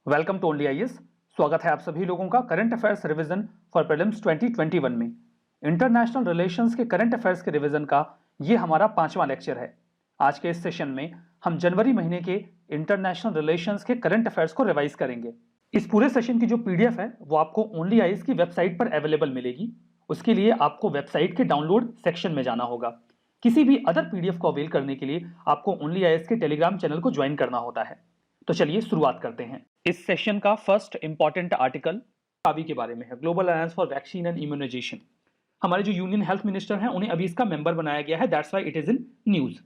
Welcome to only IAS. स्वागत है आप सभी लोगों का current affairs revision for prelims 2021 में। इंटरनेशनल रिलेशंस के करंट अफेयर्स के रिवीजन का ये हमारा 5वां लेक्चर है। आज के इस सेशन में हम जनवरी महीने के इंटरनेशनल रिलेशंस के करंट अफेयर्स को रिवाइज करेंगे। इस पूरे सेशन की जो पीडीएफ है वो आपको ओनली आईएएस की वेबसाइट पर अवेलेबल मिलेगी। उसके लिए आपको वेबसाइट के डाउनलोड सेक्शन में जाना होगा। किसी भी अदर पीडीएफ को अवेल करने के लिए आपको ओनली आईएएस के टेलीग्राम चैनल को ज्वाइन करना होता है। तो चलिए शुरुआत करते हैं। इस सेशन का फर्स्ट इंपॉर्टेंट आर्टिकल गावी के बारे में है, global alliance for vaccine and immunisation. हमारे जो यूनियन हेल्थ मिनिस्टर हैं उन्हें अभी इसका मेंबर बनाया गया है, that's why it is in news.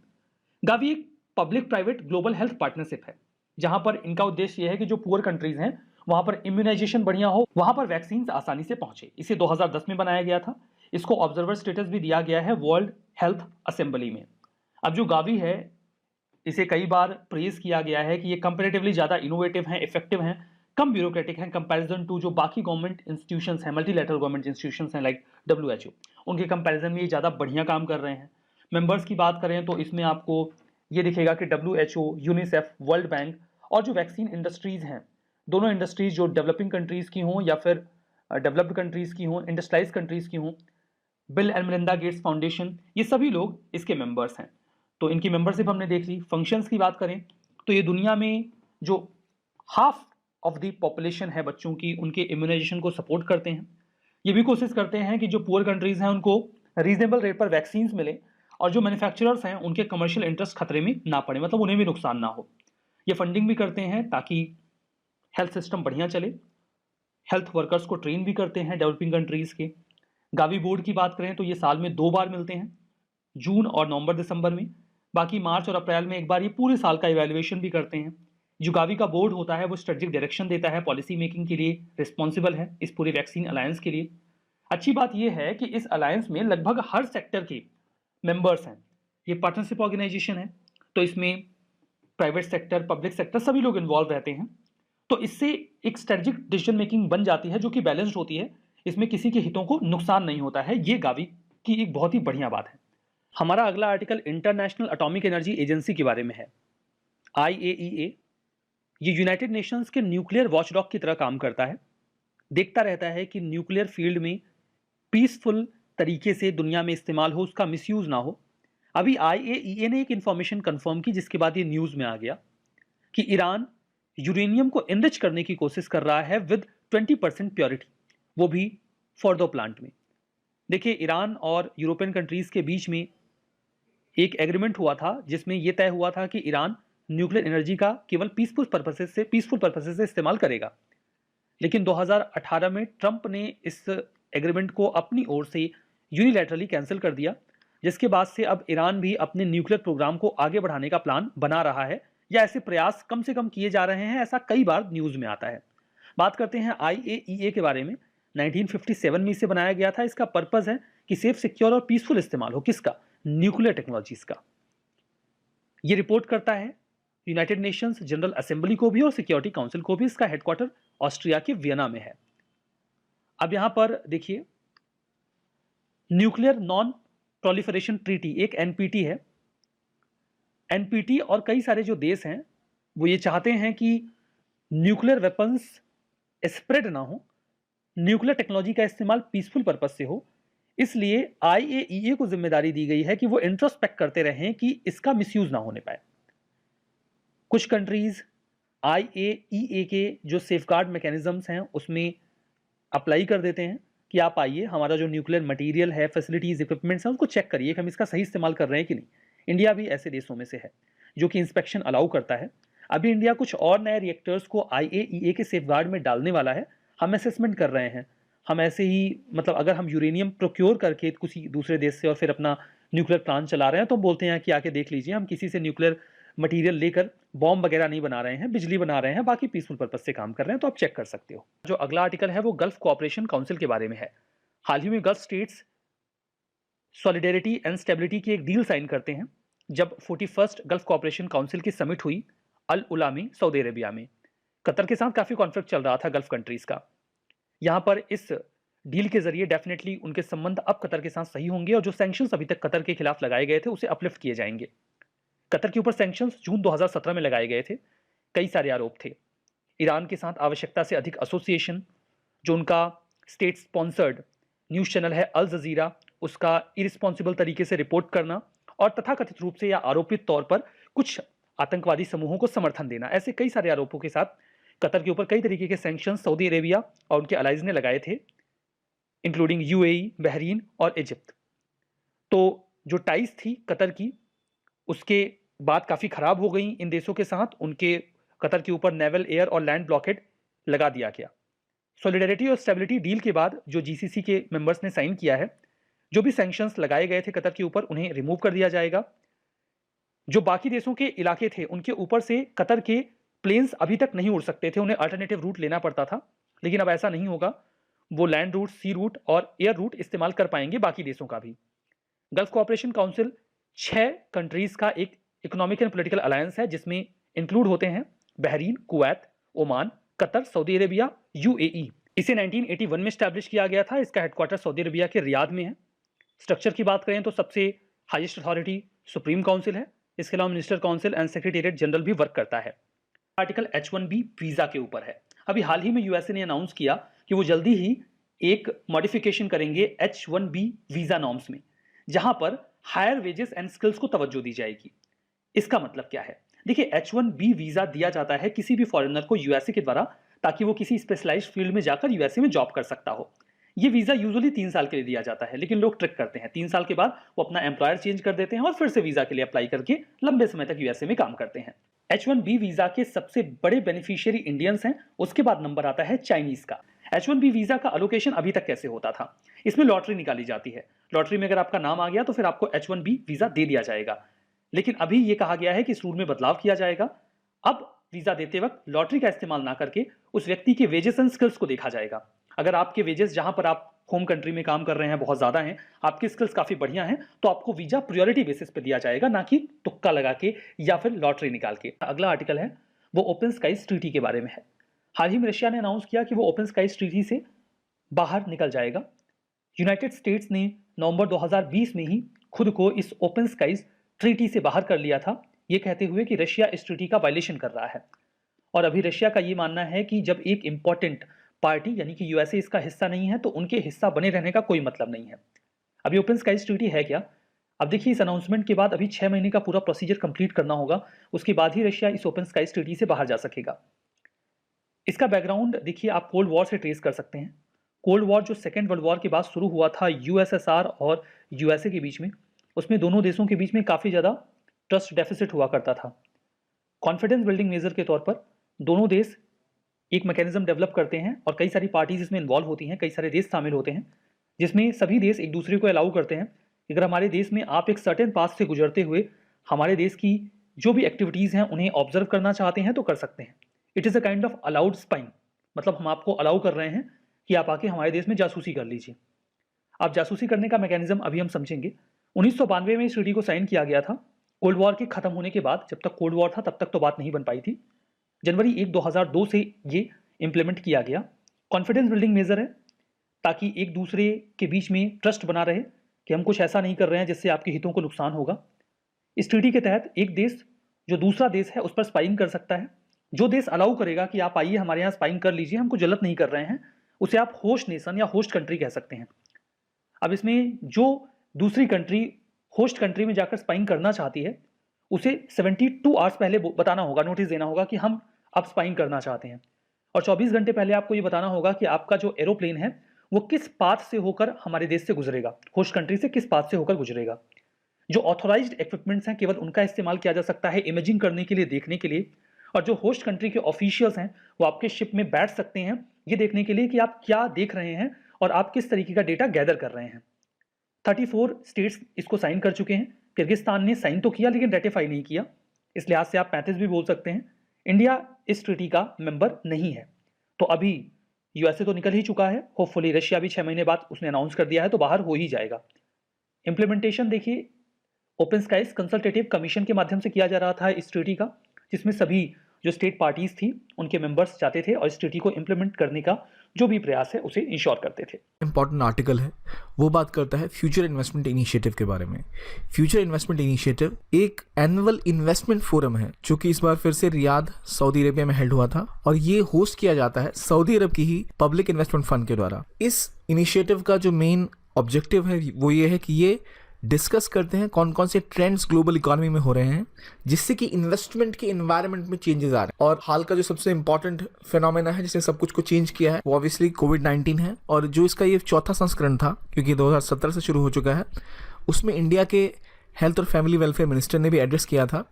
Gavi एक public private global health partnership है जहां पर इनका उद्देश्य यह है कि जो पुअर कंट्रीज हैं वहां पर इम्यूनाइजेशन बढ़िया हो, वहां पर वैक्सीन आसानी से पहुंचे। इसे 2010 में बनाया गया था। इसको ऑब्जर्वर स्टेटस भी दिया गया है वर्ल्ड हेल्थ असेंबली में। अब जो गावी है इसे कई बार प्रेज किया गया है कि ये कंपैरेटिवली ज्यादा इनोवेटिव हैं, इफेक्टिव हैं, कम ब्यूरोक्रेटिक हैं कंपैरिजन टू जो बाकी गवर्नमेंट इंस्टीट्यूशंस हैं, मल्टीलैटरल गवर्नमेंट इंस्टीट्यूशंस हैं लाइक WHO। उनके कंपैरिजन में ये ज्यादा बढ़िया काम कर रहे हैं। मेंबर्स की बात करें तो इसमें आपको ये दिखेगा कि WHO, यूनिसेफ, वर्ल्ड बैंक और जो वैक्सीन इंडस्ट्रीज हैं, दोनों इंडस्ट्रीज जो डेवलपिंग कंट्रीज की हों या फिर डेवलप्ड कंट्रीज की हों, इंडस्ट्रियलाइज कंट्रीज की हों, bill and Melinda Gates foundation, ये सभी लोग इसके मेंबर्स हैं। तो इनकी मेंबरशिप हमने देख ली। फंक्शंस की बात करें तो ये दुनिया में जो हाफ ऑफ द पॉपुलेशन है बच्चों की, उनके इम्यूनाइजेशन को सपोर्ट करते हैं। ये भी कोशिश करते हैं कि जो पुअर कंट्रीज हैं उनको रीजनेबल रेट पर वैक्सीन मिले और जो मैन्युफैक्चरर्स हैं उनके कमर्शियल इंटरेस्ट खतरे में ना पड़े, मतलब उन्हें भी नुकसान ना हो। ये फंडिंग भी करते हैं ताकि हेल्थ सिस्टम बढ़िया चले। हेल्थ वर्कर्स को ट्रेन भी करते हैं डेवलपिंग कंट्रीज के। गावी बोर्ड की बात करें तो ये साल में 2 बार मिलते हैं, जून और नवंबर दिसंबर में। बाकी मार्च और अप्रैल में एक बार ये पूरे साल का इवैल्यूएशन भी करते हैं। जो गावी का बोर्ड होता है वो स्ट्रेटेजिक डायरेक्शन देता है, पॉलिसी मेकिंग के लिए रिस्पॉन्सिबल है इस पूरे वैक्सीन अलायंस के लिए। अच्छी बात यह है कि इस अलायंस में लगभग हर सेक्टर के मेंबर्स हैं। ये पार्टनरशिप ऑर्गेनाइजेशन है तो इसमें प्राइवेट सेक्टर, पब्लिक सेक्टर सभी लोग इन्वॉल्व रहते हैं। तो इससे एक स्ट्रेटेजिक डिसीजन मेकिंग बन जाती है जो कि बैलेंस्ड होती है। इसमें किसी के हितों को नुकसान नहीं होता है। ये गावी की एक बहुत ही बढ़िया बात है। हमारा अगला article international atomic energy agency के बारे में है, IAEA। ये यूनाइटेड नेशंस के न्यूक्लियर वॉचडॉग की तरह काम करता है। देखता रहता है कि न्यूक्लियर फील्ड में पीसफुल तरीके से दुनिया में इस्तेमाल हो, उसका मिसयूज ना हो। अभी IAEA ने एक इंफॉर्मेशन कंफर्म की जिसके बाद ये न्यूज में आ गया कि ईरान यूरेनियम को एनरिच करने की कोशिश कर रहा है विद 20% प्योरिटी, वो भी फॉर्डो प्लांट में। देखिए, ईरान और यूरोपियन कंट्रीज के बीच में एक एग्रीमेंट हुआ था जिसमें यह तय हुआ था कि ईरान न्यूक्लियर एनर्जी का केवल पीसफुल पर्पसेस से इस्तेमाल करेगा। लेकिन 2018 में ट्रंप ने इस एग्रीमेंट को अपनी ओर से यूनिलैटरली कैंसिल कर दिया, जिसके बाद से अब ईरान भी अपने न्यूक्लियर प्रोग्राम को आगे बढ़ाने का प्लान बना रहा है, या ऐसे प्रयास कम से कम किए जा रहे हैं, ऐसा कई बार न्यूज में आता है। बात करते हैं IAEA के बारे में। 1957 में इसे बनाया गया था। इसका पर्पस है कि सेफ, सिक्योर और पीसफुल इस्तेमाल हो किसका, न्यूक्लियर टेक्नोलॉजीज का। यह रिपोर्ट करता है यूनाइटेड नेशंस जनरल असेंबली को भी और सिक्योरिटी काउंसिल को भी। इसका हेडक्वार्टर ऑस्ट्रिया के वियना में है। अब यहां पर देखिए, न्यूक्लियर नॉन प्रोलिफरेशन ट्रीटी एक NPT है। NPT और कई सारे जो देश हैं वो ये चाहते हैं कि न्यूक्लियर वेपन्स स्प्रेड ना हो, न्यूक्लियर टेक्नोलॉजी का इस्तेमाल पीसफुल पर्पज से हो। इसलिए IAEA को जिम्मेदारी दी गई है कि वो इंट्रोस्पेक्ट करते रहें कि इसका मिसयूज ना होने पाए। कुछ कंट्रीज IAEA के जो सेफगार्ड मैकेनिज्म्स हैं उसमें अप्लाई कर देते हैं कि आप आइए, हमारा जो न्यूक्लियर मटेरियल है, फैसिलिटीज, इक्विपमेंट्स हैं, उसको चेक करिए कि हम इसका सही इस्तेमाल कर रहे हैं कि नहीं। इंडिया भी ऐसे देशों में से है जो कि इंस्पेक्शन अलाउ करता है। अभी इंडिया कुछ और नए रिएक्टर्स को IAEA के सेफगार्ड में डालने वाला है। हम असेसमेंट कर रहे हैं। हम ऐसे ही, मतलब अगर हम यूरेनियम प्रोक्योर करके किसी दूसरे देश से और फिर अपना न्यूक्लियर प्लांट चला रहे हैं तो बोलते हैं कि आके देख लीजिए, हम किसी से न्यूक्लियर मटेरियल लेकर बॉम्ब वगैरह नहीं बना रहे हैं, बिजली बना रहे हैं, बाकी पीसफुल पर्पज से काम कर रहे हैं। तो आप चेक कर सकते हो। जो अगला आर्टिकल है वो गल्फ कोऑपरेशन काउंसिल के बारे में है। हाल ही में gulf states solidarity and stability की एक डील साइन करते हैं जब 41st गल्फ कोऑपरेशन काउंसिल की समिट हुई अल उला में, सऊदी अरेबिया में। कतर के साथ काफी कॉन्फ्लिक्ट चल रहा था गल्फ कंट्रीज का। यहां पर इस डील के जरिए डेफिनेटली उनके संबंध अब कतर के साथ सही होंगे और जो सैंक्शंस अभी तक कतर के खिलाफ लगाए गए थे उसे अपलिफ्ट किए जाएंगे। कतर के ऊपर सैंक्शंस जून 2017 में लगाए गए थे। कई सारे आरोप थे। ईरान के साथ आवश्यकता से अधिक एसोसिएशन, जो उनका स्टेट स्पॉन्सर्ड न्यूज़ चैनल है अल जजीरा, उसका इरिस्पॉन्सिबल तरीके से रिपोर्ट करना, और तथाकथित रूप से या आरोपित तौर पर कुछ आतंकवादी समूहों को समर्थन देना। ऐसे कई सारे आरोपों के साथ कतर के ऊपर कई तरीके के सैंक्शन सऊदी अरेबिया और उनके अलाइज ने लगाए थे, इंक्लूडिंग यूएई, बहरीन और इजिप्ट। तो जो टाइज थी कतर की, उसके बाद काफ़ी खराब हो गई इन देशों के साथ। उनके कतर के ऊपर नेवल, एयर और लैंड ब्लॉकेड लगा दिया गया। सॉलिडरिटी और स्टेबिलिटी डील के बाद जो जीसीसी के मेंबर्स ने साइन किया है, जो भी सैंक्शंस लगाए गए थे कतर के ऊपर, उन्हें रिमूव कर दिया जाएगा। जो बाकी देशों के इलाके थे उनके ऊपर से कतर के प्लेन्स अभी तक नहीं उड़ सकते थे, उन्हें अल्टरनेटिव रूट लेना पड़ता था, लेकिन अब ऐसा नहीं होगा। वो लैंड रूट, सी रूट और एयर रूट इस्तेमाल कर पाएंगे बाकी देशों का भी। गल्फ कोऑपरेशन काउंसिल 6 कंट्रीज का एक इकोनॉमिक एंड पॉलिटिकल अलायंस है, जिसमें इंक्लूड होते हैं Bahrain, Kuwait, Oman, Qatar, Saudi Arabia, UAE. इसे 1981 में स्टैब्लिश किया गया था। इसका हेडक्वार्टर सऊदी अरेबिया के रियाद में है। स्ट्रक्चर की बात करें तो सबसे हाईएस्ट अथॉरिटी सुप्रीम काउंसिल है। इसके अलावा minister council and secretariat general भी वर्क करता है। आर्टिकल H1B वीजा के ऊपर है। अभी हाल ही में यूएसए ने अनाउंस किया कि वो जल्दी ही एक मॉडिफिकेशन करेंगे H1B वीजा नॉर्म्स में, जहां पर हायर वेजेस एंड स्किल्स को तवज्जो दी जाएगी। इसका मतलब क्या है? देखिए, H1B वीजा दिया जाता है किसी भी फॉरेनर को यूएसए के द्वारा, ताकि वो किसी स्पेशलाइज्ड फील्ड में जाकर यूएसए में जॉब कर सकता हो। ये वीजा यूजुअली 3 साल के लिए दिया जाता है, लेकिन लोग ट्रिक करते हैं। 3 साल के बाद वो अपना एम्प्लॉयर चेंज कर देते हैं और फिर से वीजा के लिए अप्लाई करके लंबे समय तक यूएसए में काम करते हैं। H1B वीजा के सबसे बड़े बेनिफिशियरी इंडियंस हैं। उसके बाद नंबर आता है चाइनीज का। H1B वीजा का अलोकेशन अभी तक कैसे होता था? इसमें लॉटरी निकाली जाती है। लॉटरी में अगर आपका नाम आ गया तो फिर आपको H1B वीजा दे दिया जाएगा। लेकिन अभी ये कहा गया है कि इस रूल में बदलाव किया जाएगा। अब वीजा देते वक्त लॉटरी का इस्तेमाल ना करके उस व्यक्ति के वेजेस एंड स्किल्स को देखा जाएगा। अगर आपके वेजेस जहां पर आप होम कंट्री में काम कर रहे हैं बहुत ज्यादा हैं, आपकी स्किल्स काफी बढ़िया हैं, तो आपको वीजा प्रायोरिटी बेसिस पे दिया जाएगा, ना कि तुक्का लगा के या फिर लॉटरी निकाल के। अगला आर्टिकल है वो ओपन स्काईज ट्रीटी के बारे में है। हाल ही में रशिया ने अनाउंस किया कि वो ओपन स्काईज ट्रीटी से बाहर निकल जाएगा। यूनाइटेड स्टेट्स ने नवंबर 2020 में ही खुद को इस ओपन स्काईज ट्रीटी से बाहर कर लिया था, ये कहते हुए कि रशिया इस ट्रीटी का वायलेशन कर रहा है। और अभी रशिया का ये मानना है कि जब एक इंपॉर्टेंट पार्टी यानी कि यूएसए इसका हिस्सा नहीं है, तो उनके हिस्सा बने रहने का कोई मतलब नहीं है। अभी ओपन स्काईज ट्रीटी है क्या? अब देखिए, इस अनाउंसमेंट के बाद अभी 6 महीने का पूरा प्रोसीजर कंप्लीट करना होगा। उसके बाद ही रशिया इस ओपन स्काईज ट्रीटी से बाहर जा सकेगा। इसका बैकग्राउंड देखिए, आप कोल्ड वॉर से ट्रेस कर सकते हैं। कोल्ड वॉर जो सेकेंड वर्ल्ड वॉर के बाद शुरू हुआ था यूएसएसआर और यूएसए के बीच में, उसमें दोनों देशों के बीच में काफ़ी ज़्यादा ट्रस्ट डेफिसिट हुआ करता था। कॉन्फिडेंस बिल्डिंग मेजर के तौर पर दोनों देश एक मैकेनिज्म डेवलप करते हैं और कई सारी पार्टीज इसमें इन्वॉल्व होती हैं, कई सारे देश शामिल होते हैं, जिसमें सभी देश एक दूसरे को अलाउ करते हैं कि अगर हमारे देश में आप एक सर्टेन पाथ से गुजरते हुए हमारे देश की जो भी एक्टिविटीज़ हैं उन्हें ऑब्जर्व करना चाहते हैं तो कर सकते हैं। It is a kind of allowed spying, मतलब हम आपको अलाउ कर रहे हैं कि आप आके हमारे देश में जासूसी कर लीजिए। आप जासूसी करने का मैकेनिज्म अभी हम समझेंगे। 1992 में इस ट्रीटी को साइन किया गया था। कोल्ड वॉर के खत्म होने के बाद, जब तक कोल्ड वॉर था तब तक तो बात नहीं बन पाई थी। जनवरी 1, 2002 से ये इम्प्लीमेंट किया गया। कॉन्फिडेंस बिल्डिंग मेजर है ताकि एक दूसरे के बीच में ट्रस्ट बना रहे कि हम कुछ ऐसा नहीं कर रहे हैं जिससे आपके हितों को नुकसान होगा। इस ट्रीटी के तहत एक देश जो दूसरा देश है उस पर स्पाइंग कर सकता है। जो देश अलाउ करेगा कि आप आइए हमारे यहाँ स्पाइंग कर लीजिए, हमको गलत नहीं कर रहे हैं, उसे आप होस्ट नेशन या होस्ट कंट्री कह सकते हैं। अब इसमें जो दूसरी कंट्री होस्ट कंट्री में जाकर स्पाइंग करना चाहती है, उसे 72 आवर्स पहले बताना होगा, नोटिस देना होगा कि हम अब स्पाइंग करना चाहते हैं। और 24 घंटे पहले आपको ये बताना होगा कि आपका जो एरोप्लेन है वो किस पाथ से होकर हमारे देश से गुजरेगा, होस्ट कंट्री से किस पाथ से होकर गुजरेगा। जो ऑथोराइज्ड इक्विपमेंट्स हैं केवल उनका इस्तेमाल किया जा सकता है इमेजिंग करने के लिए, देखने के लिए। और जो होस्ट कंट्री के ऑफिशियल्स हैं वो आपके शिप में बैठ सकते हैं ये देखने के लिए कि आप क्या देख रहे हैं और आप किस तरीके का डेटा गैदर कर रहे हैं। 34 स्टेट्स इसको साइन कर चुके हैं। किर्गिस्तान ने साइन तो किया लेकिन रेटिफाई नहीं किया, इस लिहाज से आप 35 भी बोल सकते हैं। इंडिया इस ट्रीटी का मेंबर नहीं है। तो अभी यूएसए तो निकल ही चुका है, होपफुली रशिया भी 6 महीने बाद उसने अनाउंस कर दिया है तो बाहर हो ही जाएगा। इंप्लीमेंटेशन देखिए, ओपन स्काईज कंसल्टेटिव कमीशन के माध्यम से किया जा रहा था इस ट्रीटी का, जिसमें सभी जो स्टेट पार्टीज थी उनके मेंबर्स चाहते थे और इस ट्रीटी को इम्प्लीमेंट करने का जो भी प्रयास है उसे इंश्योर करते थे। इंपॉर्टेंट आर्टिकल है, वो बात करता है फ्यूचर इन्वेस्टमेंट इनिशिएटिव के बारे में। फ्यूचर इन्वेस्टमेंट इनिशिएटिव एक एनुअल इन्वेस्टमेंट फोरम है जो कि इस बार फिर से रियाद सऊदी अरेबिया में हेल्ड हुआ था और ये होस्ट किया जाता है सऊदी अरब की ही पब्लिक इन्वेस्टमेंट फंड के द्वारा। इस इनिशिएटिव का जो मेन ऑब्जेक्टिव है वो ये है कि ये डिस्कस करते हैं कौन कौन से ट्रेंड्स ग्लोबल इकोनॉमी में हो रहे हैं जिससे कि इन्वेस्टमेंट के एनवायरनमेंट में चेंजेस आ रहे हैं। और हाल का जो सबसे इंपॉर्टेंट फिनोमेना है जिसने सब कुछ को चेंज किया है वो ऑब्वियसली कोविड-19 है। और जो इसका ये चौथा संस्करण था, क्योंकि 2017 से शुरू हो चुका है, उसमें इंडिया के हेल्थ और फैमिली वेलफेयर मिनिस्टर ने भी एड्रेस किया था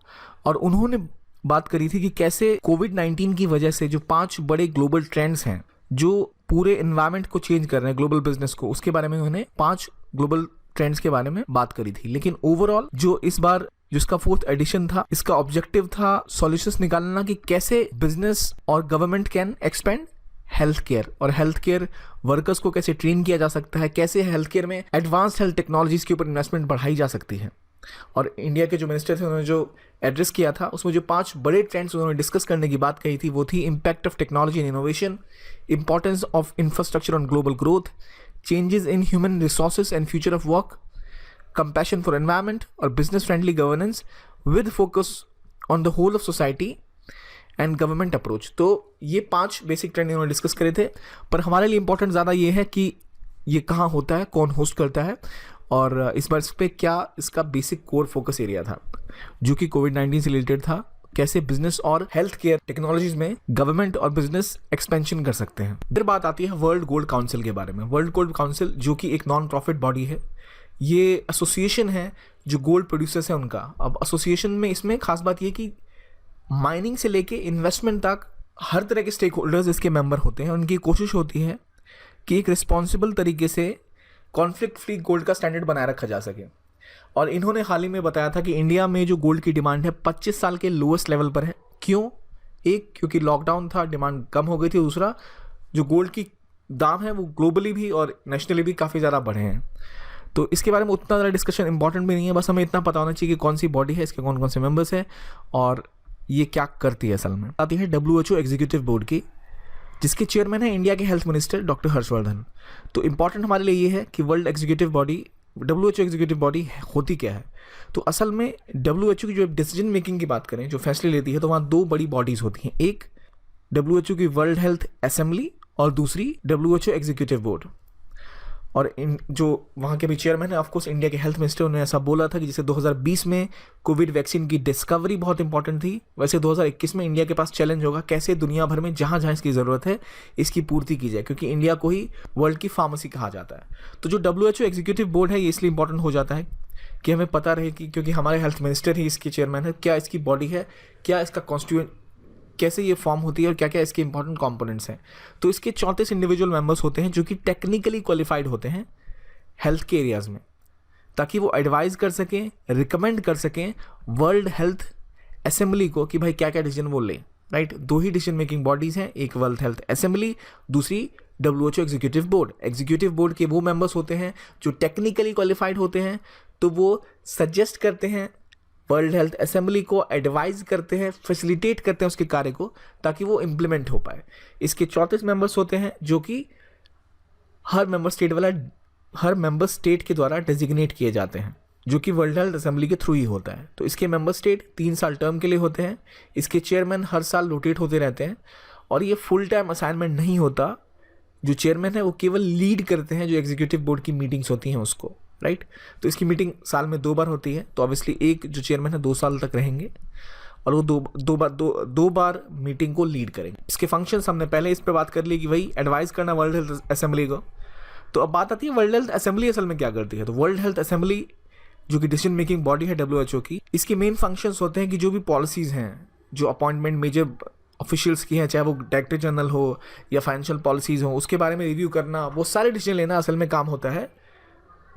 और उन्होंने बात करी थी कि कैसे कोविड-19 की वजह से जो 5 बड़े ग्लोबल ट्रेंड्स हैं जो पूरे एनवायरनमेंट को चेंज कर रहे हैं, ग्लोबल बिजनेस को, उसके बारे में उन्होंने 5 ग्लोबल ट्रेंड्स के बारे में बात करी थी। लेकिन ओवरऑल जो इस बार जिसका 4th एडिशन था, इसका ऑब्जेक्टिव था सॉल्यूशंस निकालना कि कैसे बिजनेस और government can expand health care और हेल्थ केयर वर्कर्स को कैसे ट्रेन किया जा सकता है, कैसे हेल्थ केयर में एडवांस्ड हेल्थ टेक्नोलॉजीज के ऊपर इन्वेस्टमेंट बढ़ाई जा सकती है। और इंडिया के जो मिनिस्टर थे उन्होंने जो एड्रेस किया था उसमें जो 5 बड़े ट्रेंड्स उन्होंने डिस्कस करने की बात कही थी वो थी impact of technology and innovation, importance of infrastructure on global growth, changes in human resources and future of work, compassion for environment और business friendly governance with focus on the whole of society and government approach। तो ये 5 basic trend इन्होंने discuss करे थे, पर हमारे लिए important ज़्यादा ये है कि ये कहाँ होता है, कौन होस्ट करता है और इस बार इस पर क्या इसका बेसिक कोर फोकस एरिया था जो कि कोविड-19 से रिलेटेड था, कैसे बिजनेस और हेल्थ केयर टेक्नोलॉजीज में गवर्नमेंट और बिजनेस एक्सपेंशन कर सकते हैं। फिर बात आती है वर्ल्ड गोल्ड काउंसिल के बारे में। वर्ल्ड गोल्ड काउंसिल जो कि एक नॉन प्रॉफिट बॉडी है, ये एसोसिएशन है जो गोल्ड प्रोड्यूसर्स है उनका। अब एसोसिएशन में इसमें खास बात ये कि माइनिंग से लेके इन्वेस्टमेंट तक हर तरह के स्टेक होल्डर्स इसके मेंबर होते हैं। उनकी कोशिश होती है कि एक रिस्पॉन्सिबल तरीके से कॉन्फ्लिक्ट फ्री गोल्ड का स्टैंडर्ड बनाए रखा जा सके। और इन्होंने हाल ही में बताया था कि इंडिया में जो गोल्ड की डिमांड है 25 साल के लोएस्ट लेवल पर है। क्यों? एक, क्योंकि लॉकडाउन था, डिमांड कम हो गई थी। दूसरा, जो गोल्ड की दाम है वो ग्लोबली भी और नेशनली भी काफ़ी ज़्यादा बढ़े हैं। तो इसके बारे में उतना ज़्यादा डिस्कशन इंपॉर्टेंट भी नहीं है, बस हमें इतना पता होना चाहिए कि कौन सी बॉडी है, इसके कौन कौन से मेंबर्स हैं और ये क्या करती है। असल में आती है WHO एग्जीक्यूटिव बोर्ड की, जिसके चेयरमैन है इंडिया के हेल्थ मिनिस्टर डॉक्टर हर्षवर्धन। तो इंपॉर्टेंट हमारे लिए ये है कि world executive body, WHO executive body होती क्या है। तो असल में WHO की जो डिसीजन मेकिंग की बात करें, जो फैसले लेती है, तो वहाँ 2 बड़ी बॉडीज़ होती हैं। एक WHO की वर्ल्ड हेल्थ असेंबली और दूसरी WHO एग्जीक्यूटिव बोर्ड। और इन जो वहाँ के भी चेयरमैन है ऑफकोर्स इंडिया के हेल्थ मिनिस्टर, उन्होंने ऐसा बोला था कि जैसे 2020 में कोविड वैक्सीन की डिस्कवरी बहुत इंपॉर्टेंट थी, वैसे 2021 में इंडिया के पास चैलेंज होगा कैसे दुनिया भर में जहाँ जहाँ इसकी ज़रूरत है इसकी पूर्ति की जाए, क्योंकि इंडिया को ही वर्ल्ड की फार्मेसी कहा जाता है। तो जो WHO एग्जीक्यूटिव बोर्ड है ये इसलिए इंपॉर्टेंट हो जाता है कि हमें पता रहे कि क्योंकि हमारे हेल्थ मिनिस्टर ही इसके चेयरमैन है, क्या इसकी बॉडी है, क्या इसका कॉन्स्टिट्यूएंट, कैसे ये फॉर्म होती है और क्या क्या इसके इंपॉर्टेंट कंपोनेंट्स हैं। तो इसके 34 इंडिविजुअल मेंबर्स होते हैं जो कि टेक्निकली क्वालिफाइड होते हैं हेल्थ के एरियाज़ में, ताकि वो एडवाइस कर सकें, रिकमेंड कर सकें वर्ल्ड हेल्थ असेंबली को कि भाई क्या क्या डिसीजन वो लें। राइट, 2 ही डिसीजन मेकिंग बॉडीज़ हैं, एक वर्ल्ड हेल्थ असेंबली, दूसरी WHO executive board. Executive board के वो मेंबर्स होते हैं जो टेक्निकली क्वालिफाइड होते हैं, तो वो सजेस्ट करते हैं वर्ल्ड हेल्थ असेंबली को, एडवाइज करते हैं, फैसिलिटेट करते हैं उसके कार्य को ताकि वो इम्प्लीमेंट हो पाए। इसके 34 मेंबर्स होते हैं जो कि हर मेंबर स्टेट के द्वारा डेजिग्नेट किए जाते हैं, जो कि वर्ल्ड हेल्थ असेंबली के थ्रू ही होता है। तो इसके मेंबर स्टेट 3 साल टर्म के लिए होते हैं। इसके चेयरमैन हर साल रोटेट होते रहते हैं और ये फुल टाइम असाइनमेंट नहीं होता। जो चेयरमैन है वो केवल लीड करते हैं जो एग्जीक्यूटिव बोर्ड की मीटिंग्स होती हैं उसको। राइट, तो इसकी मीटिंग साल में 2 बार होती है, तो ऑब्वियसली एक जो चेयरमैन है 2 साल तक रहेंगे और वो दो बार मीटिंग को लीड करेंगे। इसके फंक्शंस हमने पहले इस पर बात कर ली कि वही एडवाइस करना वर्ल्ड हेल्थ असेंबली को। तो अब बात आती है वर्ल्ड हेल्थ असेंबली असल में क्या करती है। तो वर्ल्ड हेल्थ असेंबली जो कि डिसीजन मेकिंग बॉडी है WHO की, इसके मेन फंक्शंस होते हैं कि जो भी पॉलिसीज़ हैं, जो अपॉइंटमेंट मेजर ऑफिशियल्स की हैं, चाहे वो डायरेक्टर जनरल हो या फाइनेंशियल पॉलिसीज़ हो, उसके बारे में रिव्यू करना, वो सारे डिसीजन लेना असल में काम होता है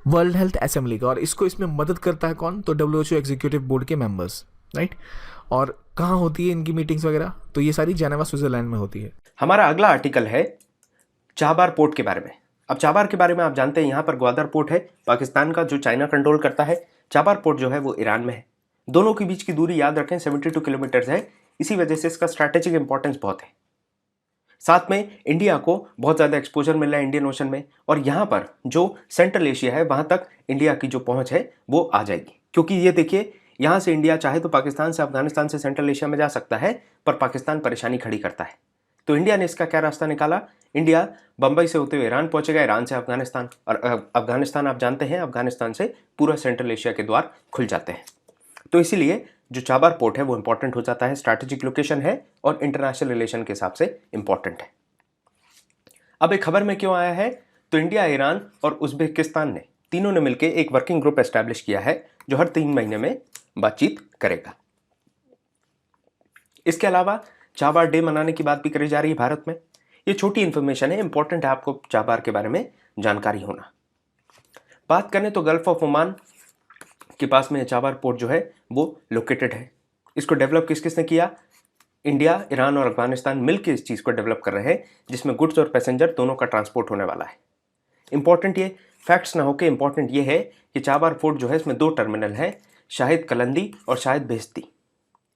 वर्ल्ड हेल्थ असेंबली का। और इसमें मदद करता है कौन? तो WHO एग्जीक्यूटिव बोर्ड के मेंबर्स। राइट, और कहाँ होती है इनकी मीटिंग्स वगैरह? तो ये सारी जेनेवा स्विट्जरलैंड में होती है। हमारा अगला आर्टिकल है चाबार पोर्ट के बारे में। अब चाबार के बारे में आप जानते हैं, यहाँ पर ग्वादर पोर्ट है पाकिस्तान का जो चाइना कंट्रोल करता है। चाबार पोर्ट जो है वो ईरान में है। दोनों के बीच की दूरी याद रखें 72 किलोमीटर है। इसी वजह से इसका स्ट्रैटेजिक इंपॉर्टेंस बहुत है। साथ में इंडिया को बहुत ज़्यादा एक्सपोजर मिल रहा है इंडियन ओशन में, और यहाँ पर जो सेंट्रल एशिया है वहाँ तक इंडिया की जो पहुँच है वो आ जाएगी। क्योंकि ये देखिए, यहाँ से इंडिया चाहे तो पाकिस्तान से, अफगानिस्तान से सेंट्रल एशिया में जा सकता है, पर पाकिस्तान परेशानी खड़ी करता है। तो इंडिया ने इसका क्या रास्ता निकाला? इंडिया बंबई से होते हुए ईरान पहुंचेगा, ईरान से अफगानिस्तान, और अफगानिस्तान आप जानते हैं, अफगानिस्तान से पूरा सेंट्रल एशिया के द्वार खुल जाते हैं। तो इसीलिए जो चाबार पोर्ट है वो इंपॉर्टेंट हो जाता है, स्ट्रैटेजिक लोकेशन है और इंटरनेशनल रिलेशन के हिसाब से इंपॉर्टेंट है। अब एक खबर में क्यों आया है? तो इंडिया, ईरान और उज्बेकिस्तान ने तीनों ने मिलकर एक वर्किंग ग्रुप एस्टैब्लिश किया है जो हर 3 महीने में बातचीत करेगा। इसके अलावा चाबार डे मनाने की बात भी करी जा रही है भारत में। ये छोटी इंफॉर्मेशन है, इंपॉर्टेंट है आपको चाबार के बारे में जानकारी होना। बात करें तो गल्फ ऑफ ओमान के पास में चाबार पोर्ट जो है वो लोकेटेड है। इसको डेवलप किसने किया? इंडिया, ईरान और अफगानिस्तान मिलकर इस चीज़ को डेवलप कर रहे हैं, जिसमें गुड्स और पैसेंजर दोनों का ट्रांसपोर्ट होने वाला है। इंपॉर्टेंट ये फैक्ट्स ना होकर इंपॉर्टेंट ये है कि चाबार पोर्ट जो है इसमें 2 टर्मिनल है, शाहिद कलंदी और शाहिद बेहस्ती।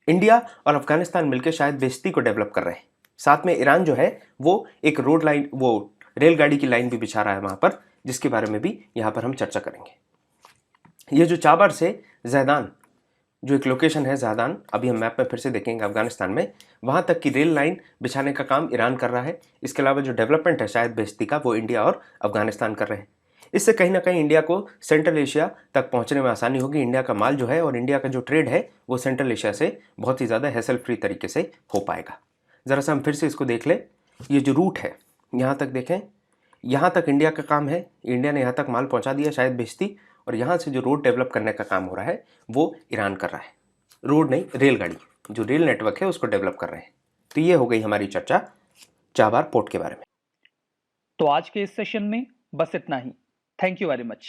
इंडिया और अफगानिस्तान मिलकर शायद बेहस्ती को डेवलप कर रहे हैं। साथ में ईरान जो है वो एक रोड लाइन, वो रेलगाड़ी की लाइन भी बिछा रहा है वहाँ पर, जिसके बारे में भी यहाँ पर हम चर्चा करेंगे। ये जो चाबार से ज़ैदान जो एक लोकेशन है, ज़ैदान, अभी हम मैप में फिर से देखेंगे अफगानिस्तान में, वहाँ तक की रेल लाइन बिछाने का काम ईरान कर रहा है। इसके अलावा जो डेवलपमेंट है शायद बेहस्ती का, वो इंडिया और अफगानिस्तान कर रहे हैं। इससे कहीं ना कहीं इंडिया को सेंट्रल एशिया तक पहुंचने में आसानी होगी। इंडिया का माल जो है और इंडिया का जो ट्रेड है वो सेंट्रल एशिया से बहुत ही ज़्यादा हैसल फ्री तरीके से हो पाएगा। ज़रा सा हम फिर से इसको देख लें। ये जो रूट है यहाँ तक देखें, यहाँ तक इंडिया का काम है, इंडिया ने यहाँ तक माल पहुँचा दिया शायद बेहस्ती, और यहाँ से जो रोड डेवलप करने का काम हो रहा है वो ईरान कर रहा है। रोड नहीं, रेलगाड़ी, जो रेल नेटवर्क है उसको डेवलप कर रहे हैं। तो ये हो गई हमारी चर्चा चाबार पोर्ट के बारे में। तो आज के इस सेशन में बस इतना ही। Thank you very much.